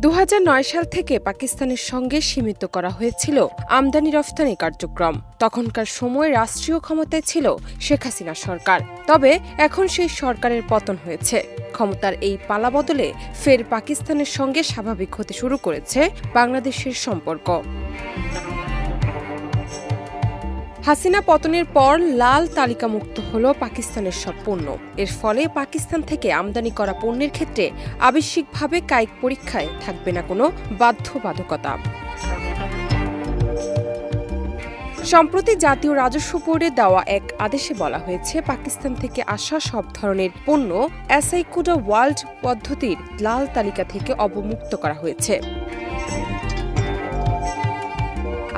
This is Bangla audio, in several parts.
২০০৯ সাল থেকে পাকিস্তানের সঙ্গে সীমিত করা হয়েছিল আমদানি রফতানি কার্যক্রম। তখনকার সময় রাষ্ট্রীয় ক্ষমতায় ছিল শেখ হাসিনা সরকার। তবে এখন সেই সরকারের পতন হয়েছে। ক্ষমতার এই পালাবদলে ফের পাকিস্তানের সঙ্গে স্বাভাবিক হতে শুরু করেছে বাংলাদেশের সম্পর্ক। হাসিনা পতনের পর লাল তালিকামুক্ত হল পাকিস্তানের সব পণ্য। এর ফলে পাকিস্তান থেকে আমদানি করা পণ্যের ক্ষেত্রে আবশ্যিকভাবে কায়িক পরীক্ষায় থাকবে না কোনো বাধ্যবাধকতা। সম্প্রতি জাতীয় রাজস্ব বোর্ডে দেওয়া এক আদেশে বলা হয়েছে, পাকিস্তান থেকে আসা সব ধরনের পণ্য এসআইকুডা ওয়ার্ল্ড পদ্ধতির লাল তালিকা থেকে অবমুক্ত করা হয়েছে।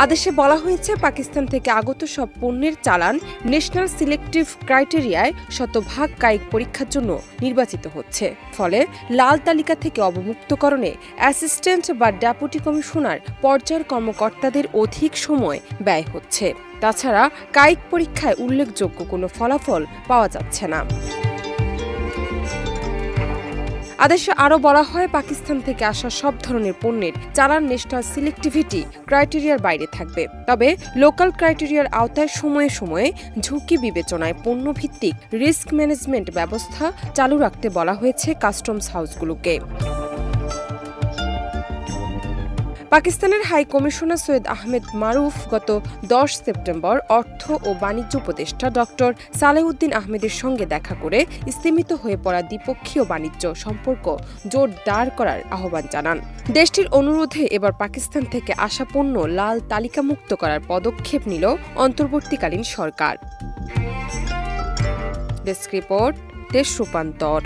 আদেশে বলা হয়েছে, পাকিস্তান থেকে আগত সব পণ্যের চালান ন্যাশনাল সিলেক্টিভ ক্রাইটেরিয়ায় শতভাগ কায়িক পরীক্ষার জন্য নির্বাচিত হচ্ছে। ফলে লাল তালিকা থেকে অবমুক্তকরণে অ্যাসিস্ট্যান্ট বা ডেপুটি কমিশনার পর্যায়ের কর্মকর্তাদের অধিক সময় ব্যয় হচ্ছে। তাছাড়া কায়িক পরীক্ষায় উল্লেখযোগ্য কোনো ফলাফল পাওয়া যাচ্ছে না। আদেশে আরও বলা হয়, পাকিস্তান থেকে আসা সব ধরনের পণ্যের চালান ন্যাশনাল সিলেক্টিভিটি ক্রাইটেরিয়ার বাইরে থাকবে। তবে লোকাল ক্রাইটেরিয়ার আওতায় সময়ে সময়ে ঝুঁকি বিবেচনায় পণ্যভিত্তিক রিস্ক ম্যানেজমেন্ট ব্যবস্থা চালু রাখতে বলা হয়েছে কাস্টমস হাউসগুলোকে। পাকিস্তানের হাই কমিশনার সৈয়দ আহমেদ মারুফ গত ১০ সেপ্টেম্বর অর্থ ও বাণিজ্য উপদেষ্টা ডক্টর সালেহউদ্দিন আহমেদের সঙ্গে দেখা করে স্তিমিত হয়ে পড়া দ্বিপক্ষীয় বাণিজ্য সম্পর্ক জোরদার করার আহ্বান জানান। দেশটির অনুরোধে এবার পাকিস্তান থেকে আসা পণ্য লাল তালিকামুক্ত করার পদক্ষেপ নিল অন্তর্বর্তীকালীন সরকার। ডেস্ক রিপোর্ট, দেশ রূপান্তর।